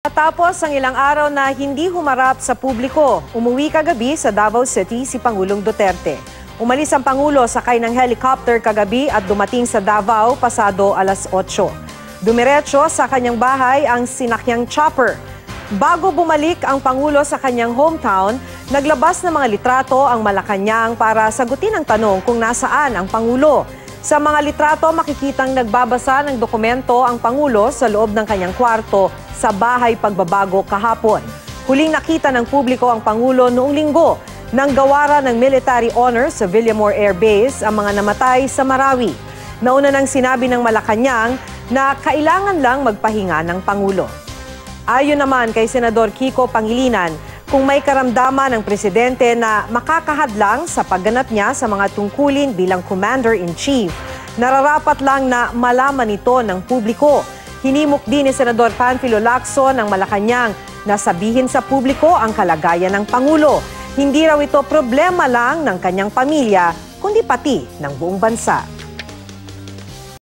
Matapos ang ilang araw na hindi humarap sa publiko, umuwi kagabi sa Davao City si Pangulong Duterte. Umalis ang Pangulo sakay ng helicopter kagabi at dumating sa Davao pasado alas 8. Dumiretso sa kanyang bahay ang sinakyang chopper. Bago bumalik ang Pangulo sa kanyang hometown, naglabas ng mga litrato ang Malacanang para sagutin ang tanong kung nasaan ang Pangulo. Sa mga litrato, makikitang nagbabasa ng dokumento ang Pangulo sa loob ng kanyang kwarto sa bahay pagbabago kahapon. Huling nakita ng publiko ang Pangulo noong linggo nang gawaran ng military honor sa Villamor Air Base ang mga namatay sa Marawi. Nauna nang sinabi ng Malacanang na kailangan lang magpahinga ng Pangulo. Ayon naman kay Senador Kiko Pangilinan, kung may karamdaman ng presidente na makakahadlang sa pagganap niya sa mga tungkulin bilang Commander-in-Chief, nararapat lang na malaman ito ng publiko. Hinimok din ni Senador Panfilo Lacson ng Malacanang na sabihin sa publiko ang kalagayan ng Pangulo. Hindi raw ito problema lang ng kanyang pamilya, kundi pati ng buong bansa.